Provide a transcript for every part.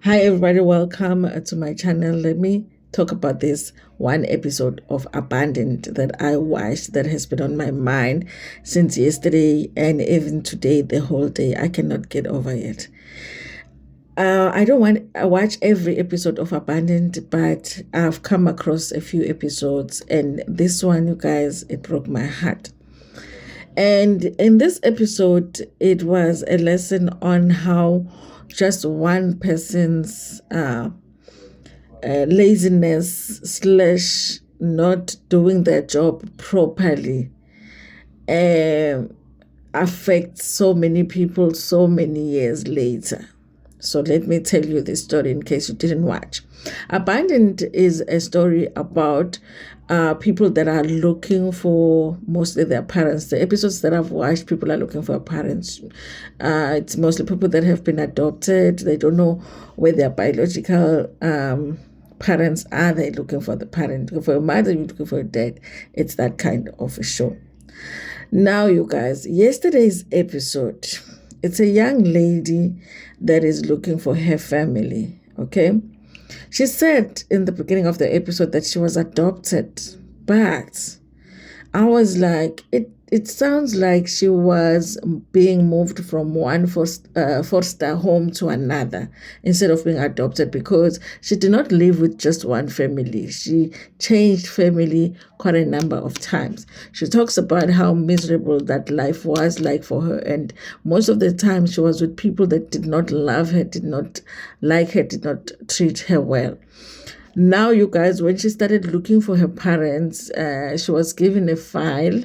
Hi, everybody. Welcome to my channel. Let me talk about this one episode of Abandoned that I watched that has been on my mind since yesterday and even today, the whole day. I cannot get over it. I don't want I watch every episode of Abandoned, but I've come across a few episodes, and this one, you guys, it broke my heart. And in this episode, it was a lesson on how just one person's laziness slash not doing their job properly uh, affects so many people so many years later. So let me tell you this story in case you didn't watch. Abandoned is a story about people that are looking for mostly their parents. The episodes that I've watched, people are looking for parents. It's mostly people that have been adopted. They don't know where their biological parents are. They're looking for the parent. Looking for a mother, you're looking for a dad. It's that kind of a show. Now, you guys, yesterday's episode, it's a young lady that is looking for her family, okay? She said in the beginning of the episode that she was adopted, but I was like, it sounds like she was being moved from one foster home to another instead of being adopted, because she did not live with just one family. She changed family quite a number of times. She talks about how miserable that life was like for her, and most of the time she was with people that did not love her, did not like her, did not treat her well. Now, you guys, when she started looking for her parents, she was given a file,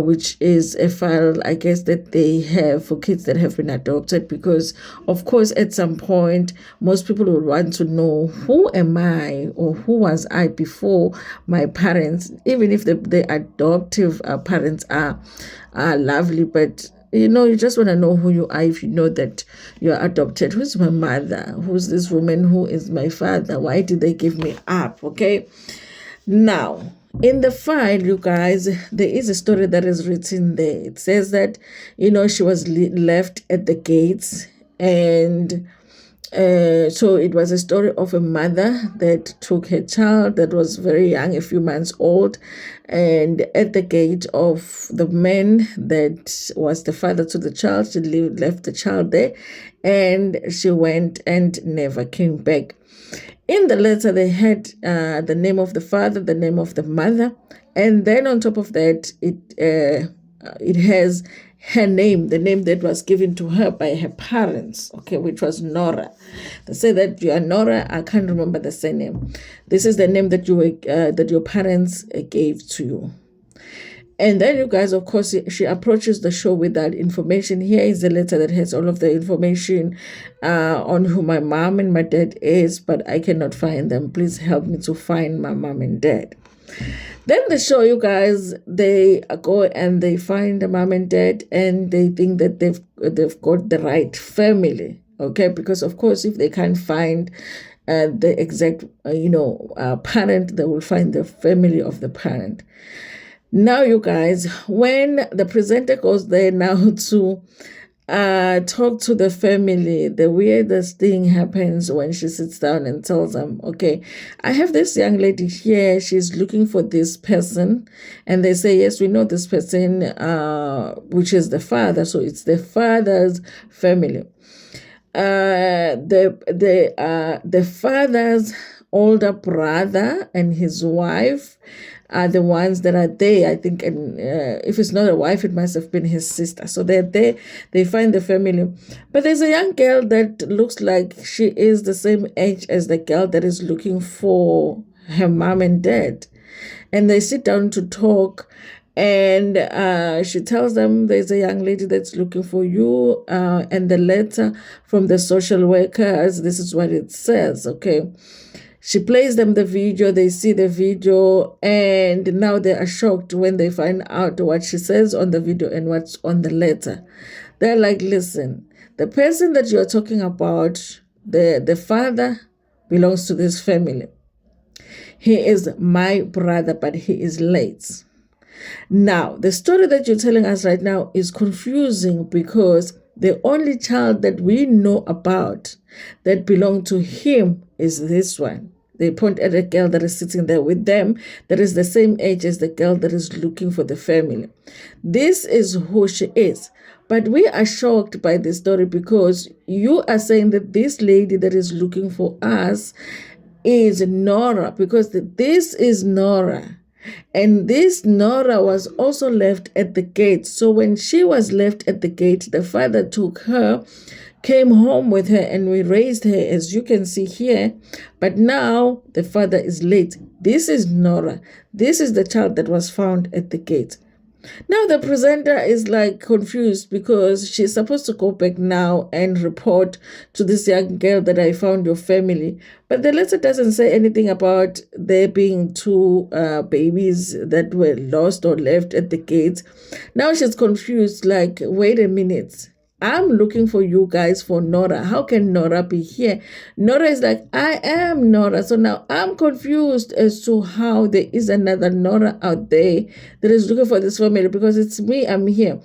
which is a file, I guess, that they have for kids that have been adopted. Because, of course, at some point, most people would want to know, who am I or who was I before my parents, even if the adoptive parents are lovely, but you just want to know who you are. If you know that you're adopted, who's my mother? Who's this woman? Who is my father? Why did they give me up? Okay. Now, in the file, you guys, there is a story that is written there. It says that, she was left at the gates, and so it was a story of a mother that took her child that was very young, a few months old, and at the gate of the man that was the father to the child, she left the child there, and she went and never came back. In the letter, they had the name of the father, the name of the mother, and then on top of that, it has her name, the name that was given to her by her parents, okay, which was Nora. They say that you are Nora. I can't remember the surname. This is the name that that your parents gave to you. And then, you guys, of course, she approaches the show with that information. Here is the letter that has all of the information on who my mom and my dad is, but I cannot find them. Please help me to find my mom and dad. Then the show, you guys, they go and they find the mom and dad, and they think that they've got the right family, okay? Because of course, if they can't find the exact parent, they will find the family of the parent. Now, you guys, when the presenter goes there now to talk to the family, the weirdest thing happens when she sits down and tells them, okay, I have this young lady here, she's looking for this person. And they say, yes, we know this person, which is the father. So it's the father's family. The father's older brother and his wife are the ones that are there, I think. And if it's not a wife, it must have been his sister. So they're there, they find the family. But there's a young girl that looks like she is the same age as the girl that is looking for her mom and dad. And they sit down to talk. And she tells them, there's a young lady that's looking for you. And the letter from the social workers, this is what it says, okay? She plays them the video, they see the video, and now they are shocked when they find out what she says on the video and what's on the letter. They're like, listen, the person that you're talking about, the father belongs to this family. He is my brother, but he is late. Now, the story that you're telling us right now is confusing because The only child that we know about that belonged to him is this one. They point at a girl that is sitting there with them that is the same age as the girl that is looking for the family. This is who she is. But we are shocked by this story because you are saying that this lady that is looking for us is Nora, because this is Nora. And this Nora was also left at the gate. So when she was left at the gate, the father took her, came home with her, and we raised her, as you can see here. But now the father is late. This is Nora. This is the child that was found at the gate. Now the presenter is like confused because she's supposed to go back now and report to this young girl that I found your family. But the letter doesn't say anything about there being two babies that were lost or left at the gate. Now she's confused, like, wait a minute. I'm looking for you guys for Nora. How can Nora be here? Nora is like, I am Nora. So now I'm confused as to how there is another Nora out there that is looking for this family, because it's me, I'm here.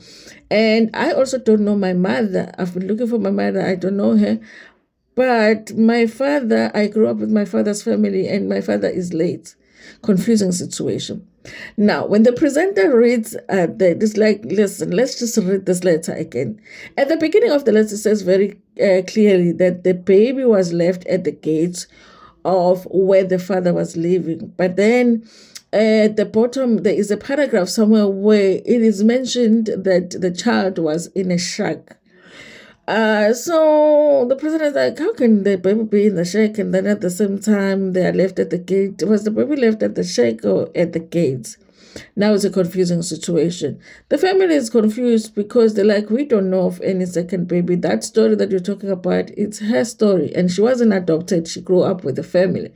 And I also don't know my mother. I've been looking for my mother. I don't know her. But my father, I grew up with my father's family, and my father is late. Confusing situation. Now, when the presenter reads it's like, listen, let's just read this letter again. At the beginning of the letter, it says very clearly that the baby was left at the gates of where the father was living. But then at the bottom, there is a paragraph somewhere where it is mentioned that the child was in a shack. So the president is like, how can the baby be in the shack and then at the same time they are left at the gate? Was the baby left at the shack or at the gates? Now it's a confusing situation. The family is confused because they're like, we don't know of any second baby. That story that you're talking about, it's her story. And she wasn't adopted. She grew up with the family.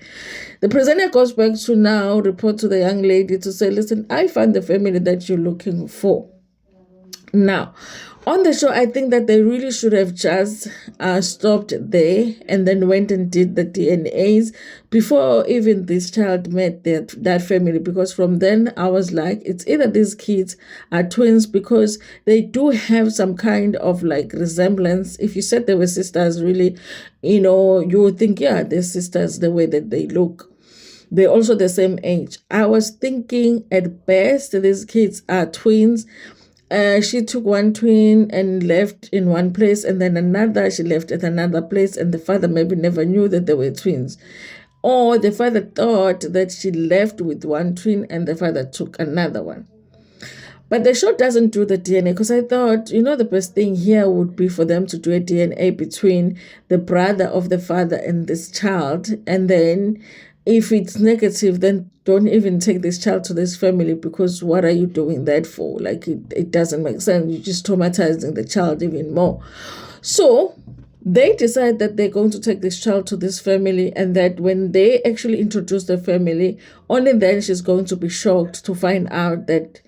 The presenter goes back to now report to the young lady to say, listen, I found the family that you're looking for. Now, on the show, I think that they really should have just stopped there and then went and did the DNAs before even this child met that family, because from then I was like, it's either these kids are twins, because they do have some kind of like resemblance. If you said they were sisters, really, you would think, yeah, they're sisters the way that they look. They're also the same age. I was thinking at best these kids are twins. She took one twin and left in one place, and then another she left at another place, and the father maybe never knew that they were twins. Or the father thought that she left with one twin and the father took another one. But the show doesn't do the DNA, because I thought, the best thing here would be for them to do a DNA between the brother of the father and this child, and then if it's negative, then don't even take this child to this family, because what are you doing that for? Like, it doesn't make sense. You're just traumatizing the child even more. So they decide that they're going to take this child to this family, and that when they actually introduce the family, only then she's going to be shocked to find out that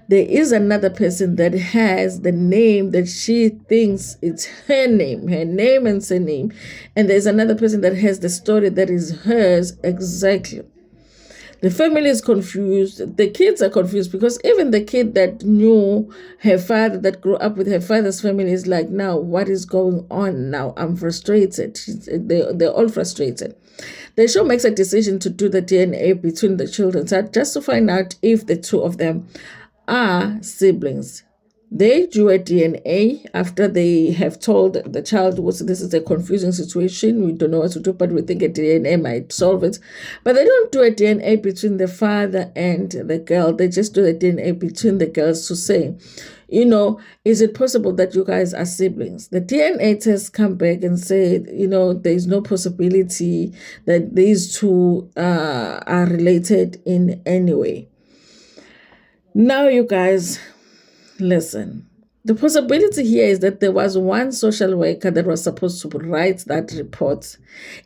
there is another person that has the name that she thinks it's her name and surname. And there's another person that has the story that is hers exactly. The family is confused. The kids are confused, because even the kid that knew her father, that grew up with her father's family, is like, now, what is going on now? I'm frustrated. They're all frustrated. The show makes a decision to do the DNA between the children, just to find out if the two of them are siblings. They do a DNA after they have told the child, this is a confusing situation, we don't know what to do, but we think a DNA might solve it. But they don't do a DNA between the father and the girl. They just do the DNA between the girls to say, is it possible that you guys are siblings? The DNA tests come back and say, there's no possibility that these two are related in any way. Now, you guys, listen. The possibility here is that there was one social worker that was supposed to write that report.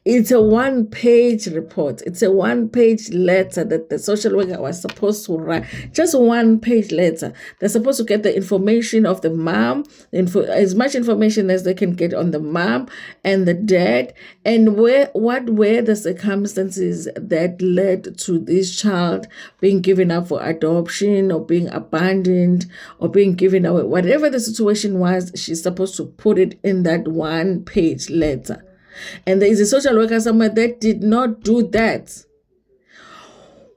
It's a one-page report. It's a one-page letter that the social worker was supposed to write. Just a one-page letter. They're supposed to get the information of the mom, as much information as they can get on the mom and the dad, and what were the circumstances that led to this child being given up for adoption or being abandoned or being given away. Whatever the situation was, she's supposed to put it in that 1-page letter. And there is a social worker somewhere that did not do that.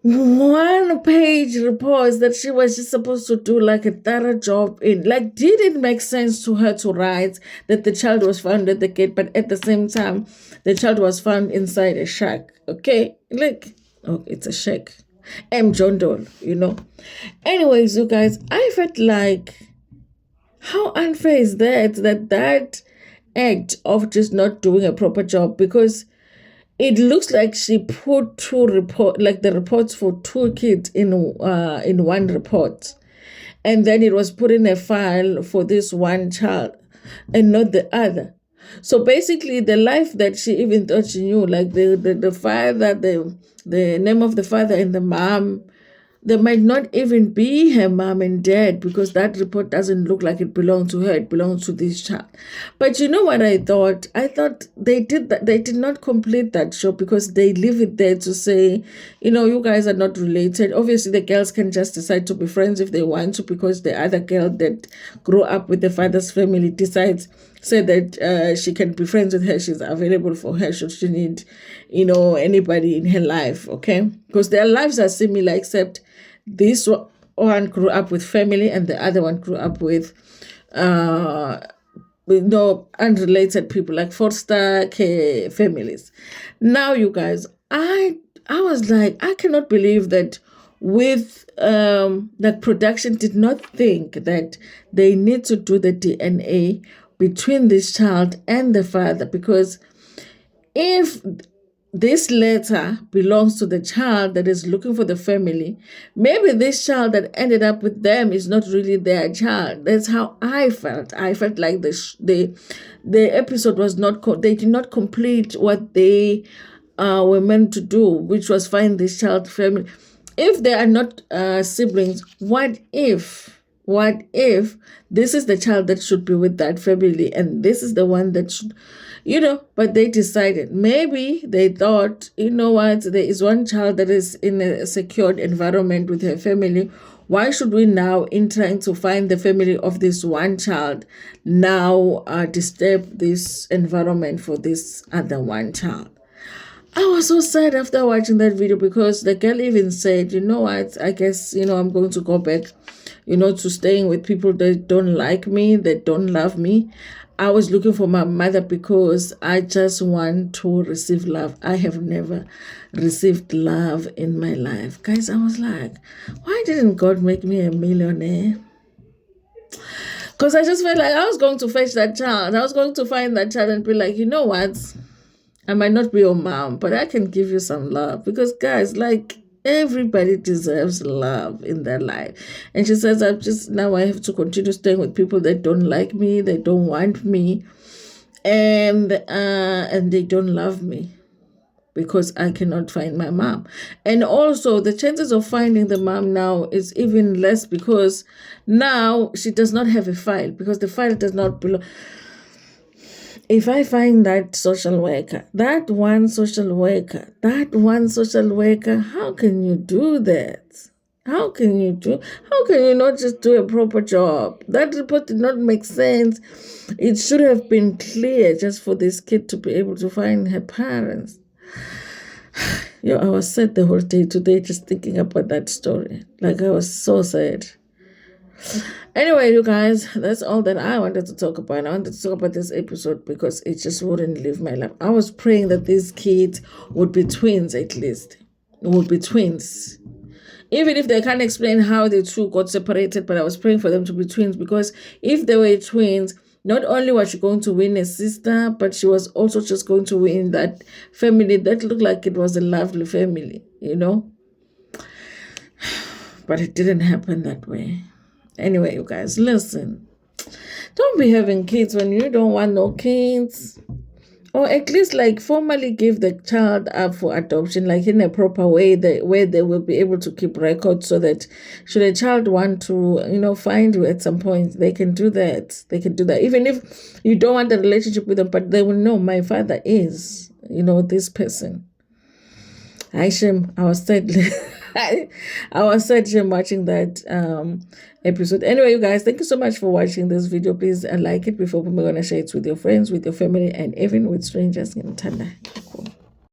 1-page reports that she was just supposed to do like a thorough job in. Like, did it make sense to her to write that the child was found at the gate, but at the same time, the child was found inside a shack? Okay, like, oh, it's a shack. John Doe, Anyways, you guys, I felt like, how unfair is that act of just not doing a proper job? Because it looks like she put the reports for 2 kids in one report, and then it was put in a file for this one child and not the other. So basically, the life that she even thought she knew, like the father, the name of the father and the mom, they might not even be her mom and dad, because that report doesn't look like it belonged to her. It belongs to this child. But you know what I thought? I thought they did that. They did not complete that show because they leave it there to say, you guys are not related. Obviously, the girls can just decide to be friends if they want to, because the other girl that grew up with the father's family said that she can be friends with her. She's available for her should she need, anybody in her life. Okay, because their lives are similar, except this one grew up with family and the other one grew up with unrelated people, like foster care families. Now, you guys, I was like, I cannot believe that that production did not think that they need to do the DNA between this child and the father, because if this letter belongs to the child that is looking for the family, maybe this child that ended up with them is not really their child. That's how I felt. I felt like the episode was they did not complete what they were meant to do, which was find this child family. If they are not siblings, what if this is the child that should be with that family and this is the one that should, but they decided, maybe they thought, what, there is one child that is in a secured environment with her family. Why should we now, in trying to find the family of this one child, now disturb this environment for this other one child? I was so sad after watching that video, because the girl even said, what, I guess, I'm going to go back, to staying with people that don't like me, that don't love me. I was looking for my mother because I just want to receive love. I have never received love in my life. Guys, I was like, why didn't God make me a millionaire? Because I just felt like I was going to fetch that child. I was going to find that child and be like, what? I might not be your mom, but I can give you some love. Because, guys, like, everybody deserves love in their life. And she says, I have to continue staying with people that don't like me, they don't want me, and they don't love me, because I cannot find my mom. And also, the chances of finding the mom now is even less, because now she does not have a file, because the file does not belong. If I find that social worker, that one social worker, how can you do that? How can you not just do a proper job? That report did not make sense. It should have been clear just for this kid to be able to find her parents. I was sad the whole day today just thinking about that story. Like, I was so sad. Anyway, you guys, that's all that I wanted to talk about. I wanted to talk about this episode because it just wouldn't leave my life. I was praying that these kids would be twins, at least. Would be twins. Even if they can't explain how the two got separated, but I was praying for them to be twins, because if they were twins, not only was she going to win a sister, but she was also just going to win that family that looked like it was a lovely family, But it didn't happen that way. Anyway, you guys, listen. Don't be having kids when you don't want no kids. Or at least, like, formally give the child up for adoption, like in a proper way, where they will be able to keep records, so that should a child want to, find you at some point, they can do that. They can do that. Even if you don't want a relationship with them, but they will know my father is, this person. Aishem, I was sad. I was searching watching that episode. Anyway, you guys, thank you so much for watching this video. Please like it before we're gonna share it with your friends, with your family, and even with strangers in Tanda.